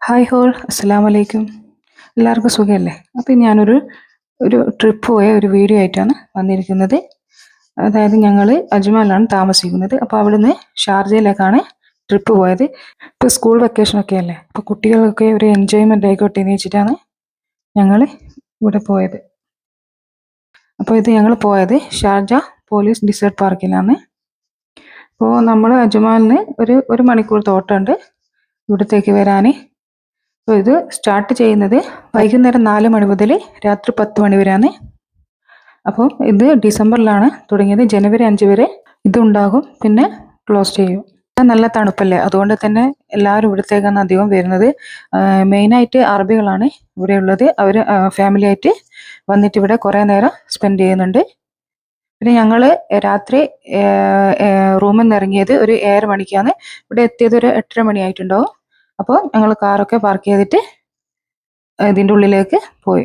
Hi whole അസ്സലാമു അലൈക്കും. എല്ലാവർക്കും സുഖമല്ലേ? അപ്പം ഞാനൊരു ട്രിപ്പ് പോയ ഒരു വീഡിയോ ആയിട്ടാണ് വന്നിരിക്കുന്നത്. അതായത് ഞങ്ങൾ അജ്മാനിലാണ് താമസിക്കുന്നത്. അപ്പോൾ അവിടുന്ന് ഷാർജയിലേക്കാണ് ട്രിപ്പ് പോയത്. ഇപ്പോൾ സ്കൂൾ വെക്കേഷനൊക്കെ അല്ലേ, അപ്പോൾ കുട്ടികൾക്കൊക്കെ ഒരു എൻജോയ്മെൻ്റ് ആയിക്കോട്ടെ എന്ന് വെച്ചിട്ടാണ് ഞങ്ങൾ ഇവിടെ പോയത്. അപ്പോൾ ഇത് ഞങ്ങൾ പോയത് ഷാർജ പോലീസ് ഡിസേർട്ട് പാർക്കിലാണ്. അപ്പോൾ നമ്മൾ അജ്മാനിൽ ഒരു മണിക്കൂർ തോട്ടമുണ്ട് ഇവിടത്തേക്ക് വരാൻ. അപ്പോൾ ഇത് സ്റ്റാർട്ട് ചെയ്യുന്നത് വൈകുന്നേരം 4 മണി മുതൽ രാത്രി 10 മണി വരെയാണ്. അപ്പോൾ ഇത് ഡിസംബറിലാണ് തുടങ്ങിയത്. ജനുവരി 5 വരെ ഇതുണ്ടാകും, പിന്നെ ക്ലോസ് ചെയ്യും. നല്ല തണുപ്പല്ലേ, അതുകൊണ്ട് തന്നെ എല്ലാവരും ഇവിടത്തേക്കാണ് അധികം വരുന്നത്. മെയിനായിട്ട് അറബികളാണ് ഇവിടെ ഉള്ളത്. അവർ ഫാമിലി ആയിട്ട് വന്നിട്ട് ഇവിടെ കുറേ നേരം സ്പെൻഡ് ചെയ്യുന്നുണ്ട്. പിന്നെ ഞങ്ങൾ രാത്രി റൂമിൽ നിന്ന് ഇറങ്ങിയത് ഒരു 7 മണിക്കാണ്. ഇവിടെ എത്തിയത് ഒരു 8:30 മണിയായിട്ടുണ്ടാവും. അപ്പോൾ ഞങ്ങൾ കാറൊക്കെ പാർക്ക് ചെയ്തിട്ട് ഇതിൻ്റെ ഉള്ളിലേക്ക് പോയി.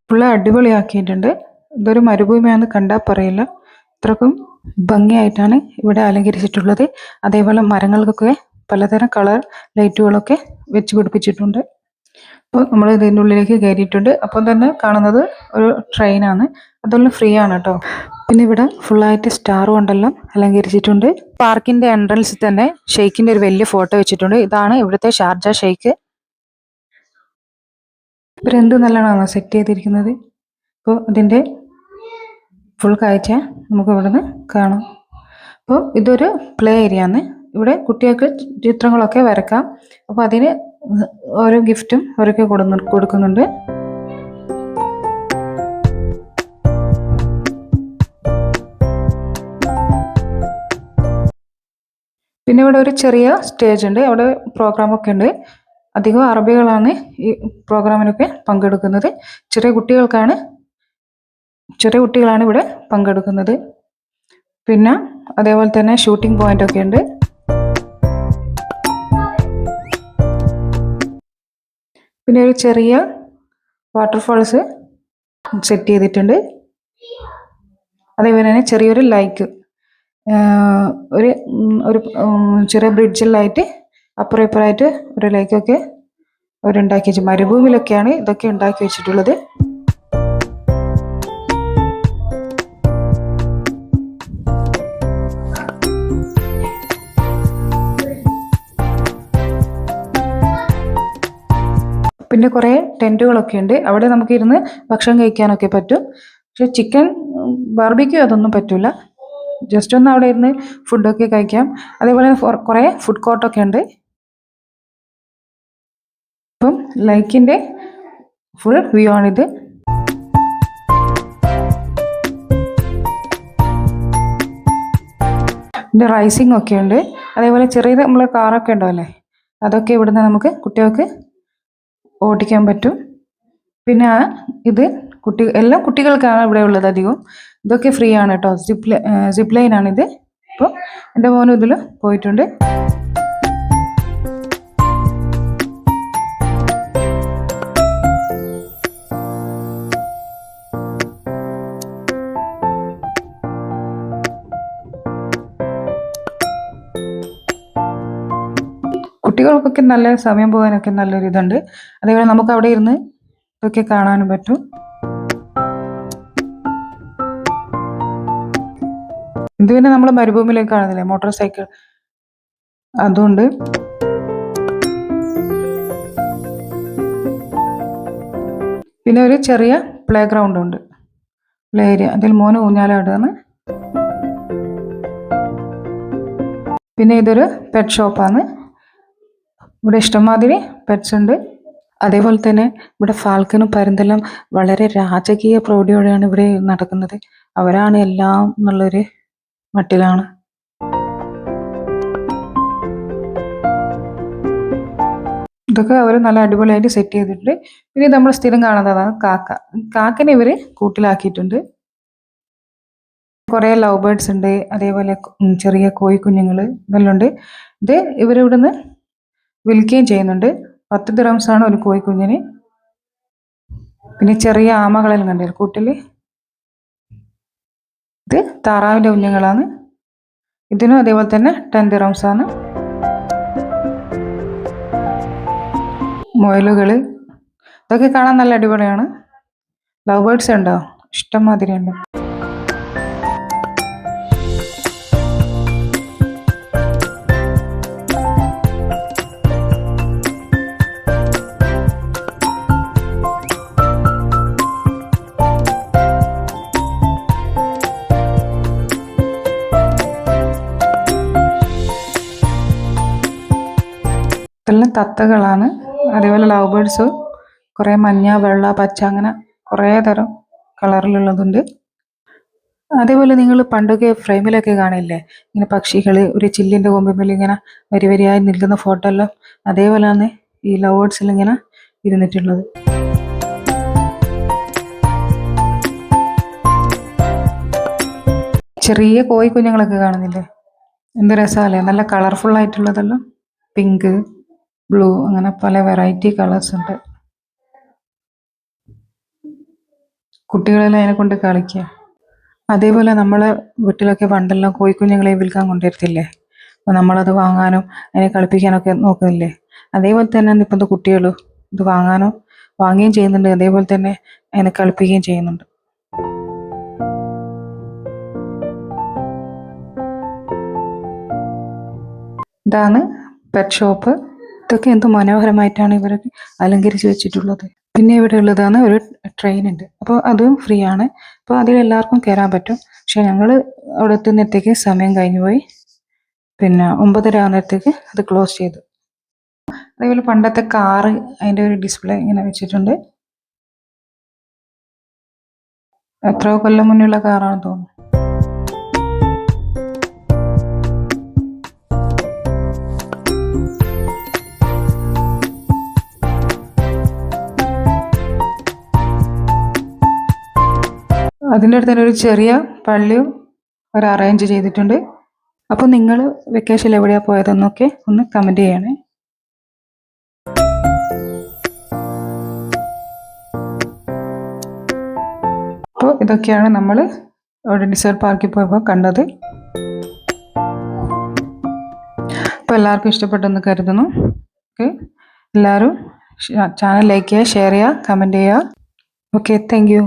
ഫുള്ള് അടിപൊളിയാക്കിയിട്ടുണ്ട്. ഇതൊരു മരുഭൂമിയാണെന്ന് കണ്ടാൽ പറയില്ല, ഇത്രക്കും ഭംഗിയായിട്ടാണ് ഇവിടെ അലങ്കരിച്ചിട്ടുള്ളത്. അതേപോലെ മരങ്ങൾക്കൊക്കെ പലതരം കളർ ലൈറ്റുകളൊക്കെ വെച്ച് പിടിപ്പിച്ചിട്ടുണ്ട്. അപ്പോൾ നമ്മൾ ഇതിൻ്റെ ഉള്ളിലേക്ക് കയറിയിട്ടുണ്ട്. അപ്പം തന്നെ കാണുന്നത് ഒരു ട്രെയിനാണ്, അതെല്ലാം ഫ്രീ ആണ് കേട്ടോ. പിന്നെ ഇവിടെ ഫുള്ളായിട്ട് സ്റ്റാർ കൊണ്ടെല്ലാം അലങ്കരിച്ചിട്ടുണ്ട്. പാർക്കിൻ്റെ എൻട്രൻസിൽ തന്നെ ഷെയ്ഖിൻ്റെ ഒരു വലിയ ഫോട്ടോ വെച്ചിട്ടുണ്ട്. ഇതാണ് ഇവിടുത്തെ ഷാർജ ഷെയ്ഖ്. ഇവരെന്ത് നല്ലോണമാണ് സെറ്റ് ചെയ്തിരിക്കുന്നത്. അപ്പോൾ അതിൻ്റെ ഫുൾ കാഴ്ച നമുക്ക് ഇവിടുന്ന് കാണാം. അപ്പോൾ ഇതൊരു പ്ലേ ഏരിയ ആണ്. ഇവിടെ കുട്ടികൾക്ക് ചിത്രങ്ങളൊക്കെ വരക്കാം. അപ്പോൾ അതിന് ഓരോ ഗിഫ്റ്റും അവരൊക്കെ കൊടുക്കുന്നുണ്ട്. പിന്നെ ഇവിടെ ഒരു ചെറിയ സ്റ്റേജ് ഉണ്ട്, അവിടെ പ്രോഗ്രാമൊക്കെ ഉണ്ട്. അധികം അറബികളാണ് ഈ പ്രോഗ്രാമിനൊക്കെ പങ്കെടുക്കുന്നത്. ചെറിയ കുട്ടികളാണ് ഇവിടെ പങ്കെടുക്കുന്നത്. പിന്നെ അതേപോലെ തന്നെ ഷൂട്ടിംഗ് പോയിന്റ് ഒക്കെ ഉണ്ട്. പിന്നെ ഒരു ചെറിയ വാട്ടർഫാൾസ് സെറ്റ് ചെയ്തിട്ടുണ്ട്. അതേപോലെ തന്നെ ചെറിയൊരു ലൈക്ക്, ഒരു ചെറിയ ബ്രിഡ്ജിലായിട്ട് അപ്പുറം ഇപ്പുറമായിട്ട് ഒരു ലൈക്കൊക്കെ അവരുണ്ടാക്കി വെച്ചു. മരുഭൂമിയിലൊക്കെയാണ് ഇതൊക്കെ ഉണ്ടാക്കി വെച്ചിട്ടുള്ളത്. പിന്നെ കുറേ ടെൻറ്റുകളൊക്കെ ഉണ്ട്, അവിടെ നമുക്ക് ഇരുന്ന് ഭക്ഷണം കഴിക്കാനൊക്കെ പറ്റും. പക്ഷെ ചിക്കൻ ബാർബിക്യൂ അതൊന്നും പറ്റില്ല. ജസ്റ്റ് ഒന്ന് അവിടെ ഇരുന്ന് ഫുഡൊക്കെ കഴിക്കാം. അതേപോലെ കുറേ ഫുഡ് കോർട്ടൊക്കെ ഉണ്ട്. അപ്പം ലൈക്കിൻ്റെ ഫുൾ വ്യൂ ആണിത്. പിന്നെ റൈസിംഗ് ഒക്കെ ഉണ്ട്. അതേപോലെ ചെറിയ നമ്മളെ കാറൊക്കെ ഉണ്ടാവില്ലേ, അതൊക്കെ ഇവിടുന്ന് നമുക്ക് കുട്ടികൾക്ക് ഓടിക്കാൻ പറ്റും. പിന്നെ ഇത് എല്ലാം കുട്ടികൾക്കാണ് ഇവിടെ ഉള്ളത് അധികം. ഇതൊക്കെ ഫ്രീ ആണ് കേട്ടോ. സിപ്പ് ലൈൻ ആണിത്. അപ്പോൾ എൻ്റെ മോനും ഇതിൽ പോയിട്ടുണ്ട്. കുട്ടികൾക്കൊക്കെ നല്ല സമയം പോകാനൊക്കെ നല്ലൊരു ഇതുണ്ട്. അതേപോലെ നമുക്ക് അവിടെ ഇരുന്ന് ഇതൊക്കെ കാണാനും പറ്റും. ഇത് പിന്നെ നമ്മൾ മരുഭൂമിയിലേക്ക് കാണുന്നില്ലേ, മോട്ടോർ സൈക്കിൾ, അതുകൊണ്ട്. പിന്നെ ഒരു ചെറിയ പ്ലേ ഗ്രൗണ്ട് ഉണ്ട്, പ്ലേ ഏരിയ. അതിൽ മോന് ഊഞ്ഞാലാടുകയാണ്. പിന്നെ ഇതൊരു പെറ്റ് ഷോപ്പാണ്. ഇവിടെ ഇഷ്ടംമാതിരി പെറ്റ്സ് ഉണ്ട്. അതേപോലെ തന്നെ ഇവിടെ ഫാൽക്കനും പരുന്തെല്ലാം വളരെ രാജകീയ പ്രൗഢിയോടെയാണ് ഇവിടെ നടക്കുന്നത്. അവരാണ് എല്ലാം എന്നുള്ളൊരു മട്ടിലാണ്. ഇതൊക്കെ അവർ നല്ല അടിപൊളിയായിട്ട് സെറ്റ് ചെയ്തിട്ടുണ്ട്. പിന്നെ നമ്മൾ സ്ഥിരം കാണുന്നതാണ് കാക്കനെ ഇവർ കൂട്ടിലാക്കിയിട്ടുണ്ട്. കുറേ ലവ് ബേർഡ്സ് ഉണ്ട്, അതേപോലെ ചെറിയ കോഴിക്കുഞ്ഞുങ്ങൾ ഇതെല്ലാം ഉണ്ട്. ഇത് ഇവരിവിടുന്ന് വിൽക്കുകയും ചെയ്യുന്നുണ്ട്. 10 ദിറംസാണ് ഒരു കോഴിക്കുഞ്ഞിന്. പിന്നെ ചെറിയ ആമകളെല്ലാം കണ്ടില്ല കൂട്ടില്. ഇത് താറാവിന്റെ കുഞ്ഞുങ്ങളാണ്. ഇതിനും അതേപോലെ തന്നെ 10 ദിറംസാണ്. മുയലുകള് ഇതൊക്കെ കാണാൻ നല്ല അടിപൊളിയാണ്. ലവ് ബേർഡ്സ് ഉണ്ടോ? ഇഷ്ടം മാതിരി ഉണ്ട്. ഇതെല്ലാം തത്തകളാണ്. അതേപോലെ ലവ് ബേർഡ്സ് കുറേ മഞ്ഞ, വെള്ള, പച്ച അങ്ങനെ കുറേ തരം കളറിലുള്ളതുണ്ട്. അതേപോലെ നിങ്ങൾ പണ്ടൊക്കെ ഫ്രെയിമിലൊക്കെ കാണില്ലേ ഇങ്ങനെ പക്ഷികൾ ഒരു ചില്ലിന്റെ കൊമ്പിൽ ഇങ്ങനെ വരി വരിയായി നിൽക്കുന്ന ഫോട്ടോ എല്ലാം അതേപോലെയാണ് ഈ ലവ് ബേർഡ്സിൽ ഇങ്ങനെ ഇരുന്നിട്ടുള്ളത്. ചെറിയ കോഴി കുഞ്ഞുങ്ങളൊക്കെ കാണുന്നില്ലേ, എന്ത് രസമല്ലേ, നല്ല കളർഫുൾ ആയിട്ടുള്ളതെല്ലാം. പിങ്ക്, ബ്ലൂ അങ്ങനെ പല വെറൈറ്റി കളേഴ്സ് ഉണ്ട്. കുട്ടികളെല്ലാം അതിനെ കൊണ്ട് കളിക്കുക. അതേപോലെ നമ്മളെ വീട്ടിലൊക്കെ പണ്ടെല്ലാം കോഴിക്കുഞ്ഞുങ്ങളെ വിൽക്കാൻ കൊണ്ടുവരത്തില്ലേ, അപ്പോൾ നമ്മളത് വാങ്ങാനും അതിനെ കളിപ്പിക്കാനൊക്കെ നോക്കുന്നില്ലേ. അതേപോലെ തന്നെയാണ് ഇപ്പോഴത്തെ കുട്ടികളും ഇത് വാങ്ങുകയും ചെയ്യുന്നുണ്ട്, അതേപോലെ തന്നെ അതിനെ കളിപ്പിക്കുകയും ചെയ്യുന്നുണ്ട്. ഇതാണ് പെറ്റ് ഷോപ്പ്. ഇതൊക്കെ എന്ത് മനോഹരമായിട്ടാണ് ഇവർ അലങ്കരിച്ച് വെച്ചിട്ടുള്ളത്. പിന്നെ ഇവിടെ ഉള്ളതാണ് ഒരു ട്രെയിൻ ഉണ്ട്, അപ്പോൾ അതും ഫ്രീ ആണ്. അപ്പോൾ അതിൽ എല്ലാവർക്കും കയറാൻ പറ്റും. പക്ഷെ ഞങ്ങൾ അവിടെ എത്തുന്നേരത്തേക്ക് സമയം കഴിഞ്ഞു പോയി. പിന്നെ 9:30 ആകുന്നേരത്തേക്ക് അത് ക്ലോസ് ചെയ്തു. അതേപോലെ പണ്ടത്തെ കാറ് അതിൻ്റെ ഒരു ഡിസ്പ്ലേ ഇങ്ങനെ വെച്ചിട്ടുണ്ട്. എത്രയോ കൊല്ലം മുന്നുള്ള കാറാണെന്ന് തോന്നുന്നു. അതിൻ്റെ അടുത്ത് തന്നെ ഒരു ചെറിയ പള്ളിയും ഒരു അറേഞ്ച് ചെയ്തിട്ടുണ്ട്. അപ്പോൾ നിങ്ങൾ വെക്കേഷനിൽ എവിടെയാണ് പോയതെന്നൊക്കെ ഒന്ന് കമൻറ്റ് ചെയ്യണേ. അപ്പോൾ ഇതൊക്കെയാണ് നമ്മൾ അവിടെ ഡിസൈർ പാർക്കിൽ പോയപ്പോൾ കണ്ടത്. അപ്പോൾ എല്ലാവർക്കും ഇഷ്ടപ്പെട്ടെന്ന് കരുതുന്നു. ഓക്കെ, എല്ലാവരും ചാനൽ ലൈക്ക് ചെയ്യുക, ഷെയർ ചെയ്യുക, കമൻറ്റ് ചെയ്യുക. Okay, thank you.